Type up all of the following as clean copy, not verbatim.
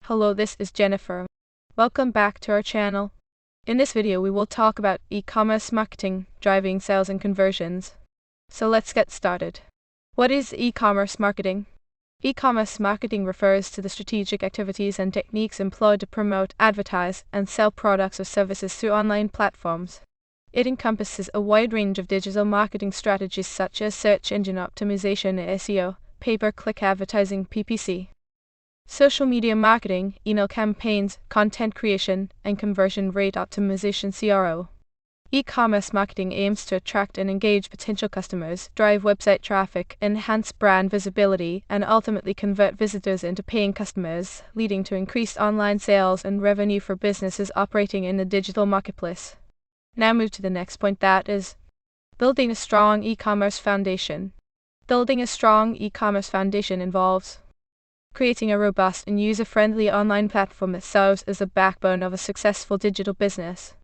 Hello, this is Jennifer. Welcome back to our channel. In this video, we will talk about e-commerce marketing, driving sales and conversions. So let's get started. What is e-commerce marketing? E-commerce marketing refers to the strategic activities and techniques employed to promote, advertise, and sell products or services through online platforms. It encompasses a wide range of digital marketing strategies such as search engine optimization (SEO), pay-per-click advertising, social media marketing, email campaigns, content creation, and conversion rate optimization (CRO). E-commerce marketing aims to attract and engage potential customers, drive website traffic, enhance brand visibility, and ultimately convert visitors into paying customers, leading to increased online sales and revenue for businesses operating in the digital marketplace. Now move to the next point, that is building a strong e-commerce foundation. Building a strong e-commerce foundation involves creating a robust and user-friendly online platform that serves as the backbone of a successful digital business.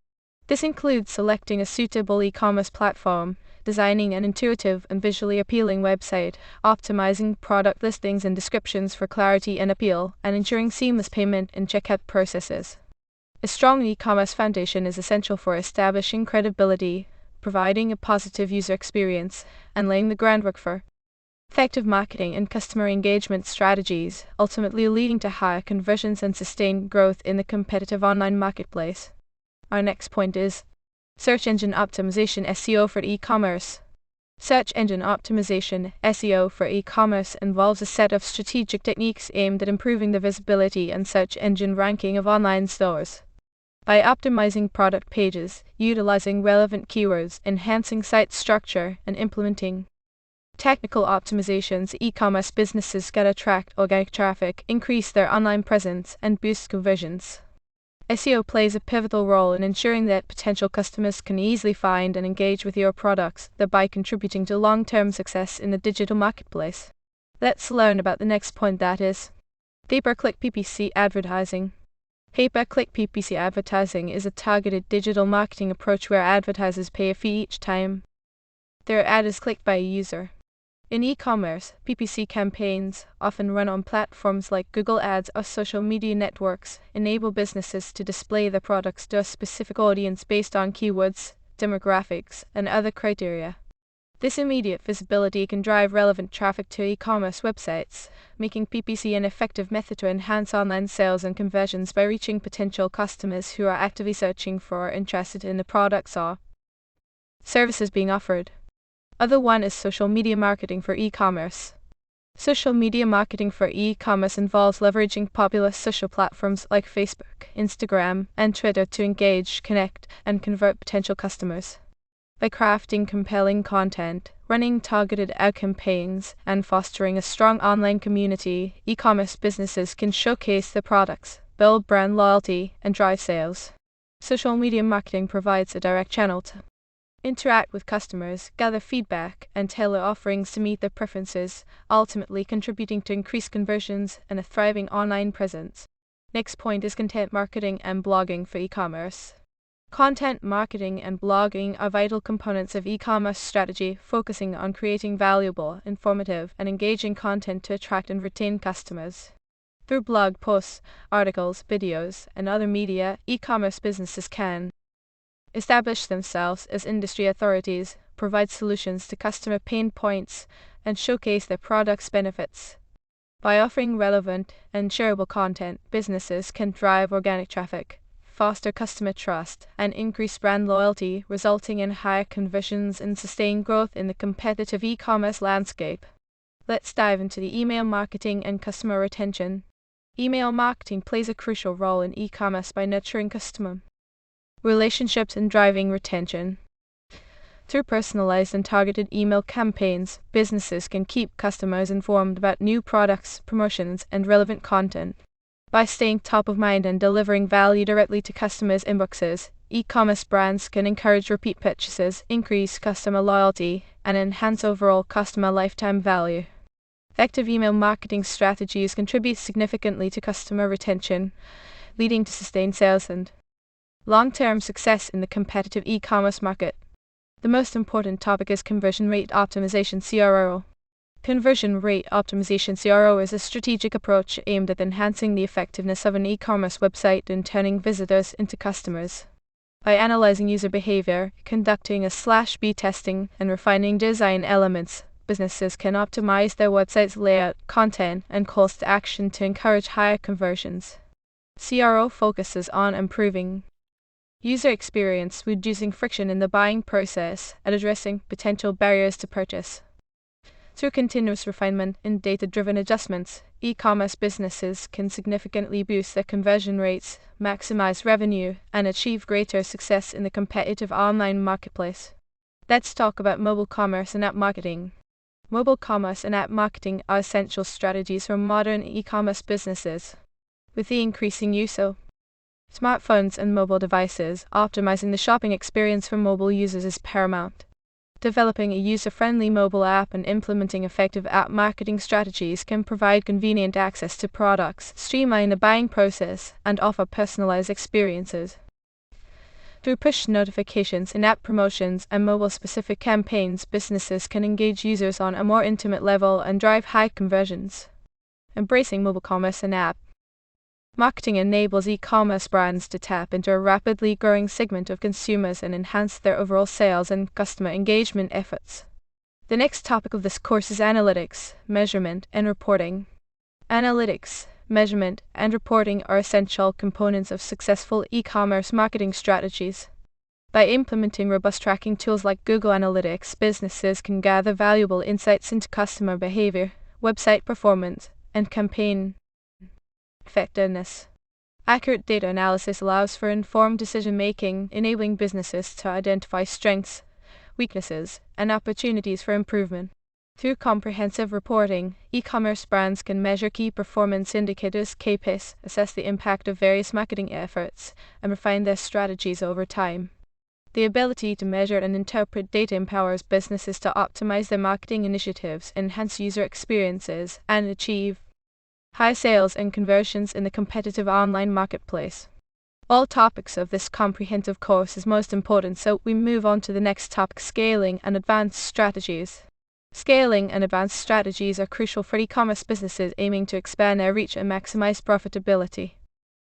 This includes selecting a suitable e-commerce platform, designing an intuitive and visually appealing website, optimizing product listings and descriptions for clarity and appeal, and ensuring seamless payment and checkout processes. A strong e-commerce foundation is essential for establishing credibility, providing a positive user experience, and laying the groundwork for effective marketing and customer engagement strategies, ultimately leading to higher conversions and sustained growth in the competitive online marketplace. Our next point is search engine optimization (SEO) for e-commerce. Search engine optimization (SEO) for e-commerce involves a set of strategic techniques aimed at improving the visibility and search engine ranking of online stores. By optimizing product pages, utilizing relevant keywords, enhancing site structure, and implementing technical optimizations, e-commerce businesses can attract organic traffic, increase their online presence, and boost conversions. SEO plays a pivotal role in ensuring that potential customers can easily find and engage with your products, thereby contributing to long-term success in the digital marketplace. Let's learn about the next point, that is pay-per-click PPC advertising. Pay-per-click PPC advertising is a targeted digital marketing approach where advertisers pay a fee each time their ad is clicked by a user. In e-commerce, PPC campaigns, often run on platforms like Google Ads or social media networks, enable businesses to display their products to a specific audience based on keywords, demographics, and other criteria. This immediate visibility can drive relevant traffic to e-commerce websites, making PPC an effective method to enhance online sales and conversions by reaching potential customers who are actively searching for or interested in the products or services being offered. Other one is social media marketing for e-commerce. Social media marketing for e-commerce involves leveraging popular social platforms like Facebook, Instagram, and Twitter to engage, connect, and convert potential customers. By crafting compelling content, running targeted ad campaigns, and fostering a strong online community, e-commerce businesses can showcase their products, build brand loyalty, and drive sales. Social media marketing provides a direct channel to interact with customers, gather feedback, and tailor offerings to meet their preferences, ultimately contributing to increased conversions and a thriving online presence. Next point is content marketing and blogging for e-commerce. Content marketing and blogging are vital components of e-commerce strategy, focusing on creating valuable, informative, and engaging content to attract and retain customers. Through blog posts, articles, videos, and other media, e-commerce businesses can establish themselves as industry authorities, provide solutions to customer pain points, and showcase their products' benefits. By offering relevant and shareable content, businesses can drive organic traffic, foster customer trust, and increase brand loyalty, resulting in higher conversions and sustained growth in the competitive e-commerce landscape. Let's dive into the email marketing and customer retention. Email marketing plays a crucial role in e-commerce by nurturing customer relationships and driving retention. Through personalized and targeted email campaigns, businesses can keep customers informed about new products, promotions, and relevant content. By staying top of mind and delivering value directly to customers' inboxes, e-commerce brands can encourage repeat purchases, increase customer loyalty, and enhance overall customer lifetime value. Effective email marketing strategies contribute significantly to customer retention, leading to sustained sales and long-term success in the competitive e-commerce market. The most important topic is conversion rate optimization (CRO). Conversion rate optimization (CRO) is a strategic approach aimed at enhancing the effectiveness of an e-commerce website and turning visitors into customers. By analyzing user behavior, conducting a/B testing, and refining design elements, businesses can optimize their website's layout, content, and calls to action to encourage higher conversions. CRO focuses on improving user experience, reducing friction in the buying process, and addressing potential barriers to purchase. Through continuous refinement and data-driven adjustments, e-commerce businesses can significantly boost their conversion rates, maximize revenue, and achieve greater success in the competitive online marketplace. Let's talk about mobile commerce and app marketing. Mobile commerce and app marketing are essential strategies for modern e-commerce businesses. With the increasing use of smartphones and mobile devices, optimizing the shopping experience for mobile users is paramount. Developing a user-friendly mobile app and implementing effective app marketing strategies can provide convenient access to products, streamline the buying process, and offer personalized experiences. Through push notifications, in-app promotions, and mobile-specific campaigns, businesses can engage users on a more intimate level and drive high conversions. Embracing mobile commerce and app marketing enables e-commerce brands to tap into a rapidly growing segment of consumers and enhance their overall sales and customer engagement efforts. The next topic of this course is analytics, measurement, and reporting. Analytics, measurement, and reporting are essential components of successful e-commerce marketing strategies. By implementing robust tracking tools like Google Analytics, businesses can gather valuable insights into customer behavior, website performance, and campaign effectiveness. Accurate data analysis allows for informed decision-making, enabling businesses to identify strengths, weaknesses, and opportunities for improvement. Through comprehensive reporting, e-commerce brands can measure key performance indicators (KPIs), assess the impact of various marketing efforts, and refine their strategies over time. The ability to measure and interpret data empowers businesses to optimize their marketing initiatives, enhance user experiences, and achieve high sales and conversions in the competitive online marketplace. All topics of this comprehensive course is most important, so we move on to the next topic: scaling and advanced strategies. Scaling and advanced strategies are crucial for e-commerce businesses aiming to expand their reach and maximize profitability.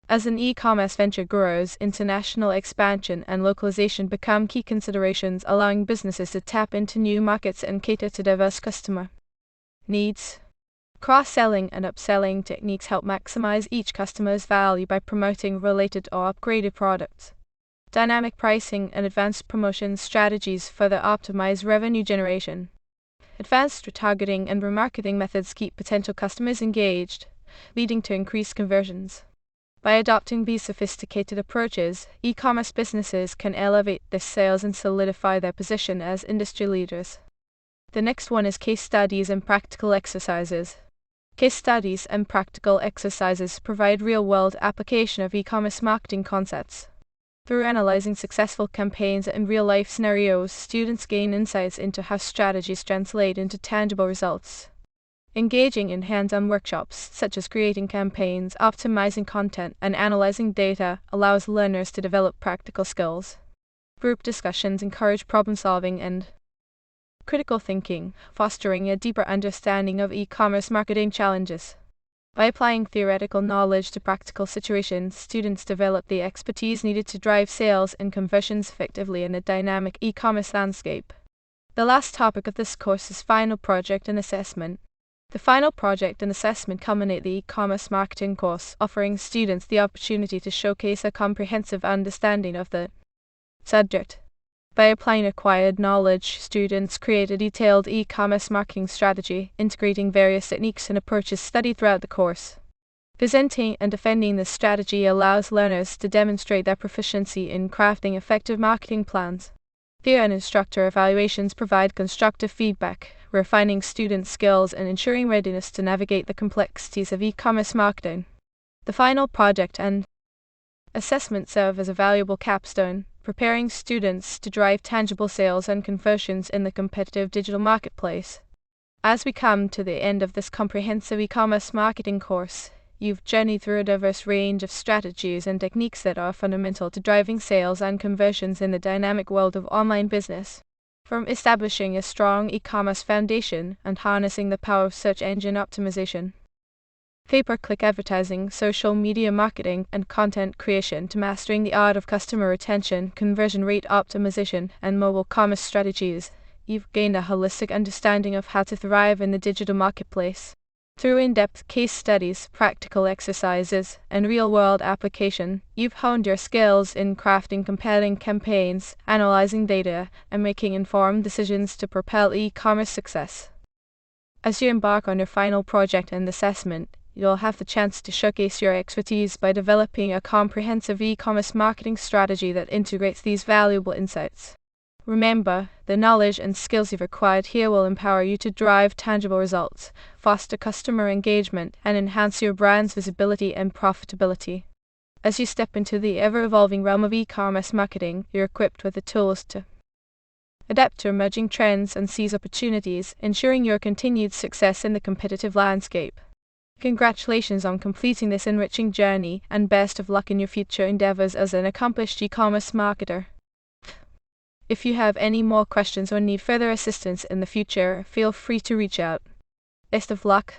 As an e-commerce venture grows, international expansion and localization become key considerations, allowing businesses to tap into new markets and cater to diverse customer needs. Cross-selling and upselling techniques help maximize each customer's value by promoting related or upgraded products. Dynamic pricing and advanced promotion strategies further optimize revenue generation. Advanced retargeting and remarketing methods keep potential customers engaged, leading to increased conversions. By adopting these sophisticated approaches, e-commerce businesses can elevate their sales and solidify their position as industry leaders. The next one is case studies and practical exercises. Case studies and practical exercises provide real-world application of e-commerce marketing concepts. Through analyzing successful campaigns and real-life scenarios, students gain insights into how strategies translate into tangible results. Engaging in hands-on workshops, such as creating campaigns, optimizing content, and analyzing data, allows learners to develop practical skills. Group discussions encourage problem-solving and critical thinking, fostering a deeper understanding of e-commerce marketing challenges. By applying theoretical knowledge to practical situations, students develop the expertise needed to drive sales and conversions effectively in a dynamic e-commerce landscape. The last topic of this course is final project and assessment. The final project and assessment culminate the e-commerce marketing course, offering students the opportunity to showcase a comprehensive understanding of the subject. By applying acquired knowledge, students create a detailed e-commerce marketing strategy, integrating various techniques and approaches studied throughout the course. Presenting and defending this strategy allows learners to demonstrate their proficiency in crafting effective marketing plans. Peer and instructor evaluations provide constructive feedback, refining students' skills and ensuring readiness to navigate the complexities of e-commerce marketing. The final project and assessment serve as a valuable capstone, preparing students to drive tangible sales and conversions in the competitive digital marketplace. As we come to the end of this comprehensive e-commerce marketing course, you've journeyed through a diverse range of strategies and techniques that are fundamental to driving sales and conversions in the dynamic world of online business. From establishing a strong e-commerce foundation and harnessing the power of search engine optimization, pay-per-click advertising, social media marketing, and content creation, to mastering the art of customer retention, conversion rate optimization, and mobile commerce strategies, you've gained a holistic understanding of how to thrive in the digital marketplace. Through in-depth case studies, practical exercises, and real-world application, you've honed your skills in crafting compelling campaigns, analyzing data, and making informed decisions to propel e-commerce success. As you embark on your final project and assessment, you'll have the chance to showcase your expertise by developing a comprehensive e-commerce marketing strategy that integrates these valuable insights. Remember, the knowledge and skills you've acquired here will empower you to drive tangible results, foster customer engagement, and enhance your brand's visibility and profitability. As you step into the ever-evolving realm of e-commerce marketing, you're equipped with the tools to adapt to emerging trends and seize opportunities, ensuring your continued success in the competitive landscape. Congratulations on completing this enriching journey, and best of luck in your future endeavors as an accomplished e-commerce marketer. If you have any more questions or need further assistance in the future, feel free to reach out. Best of luck.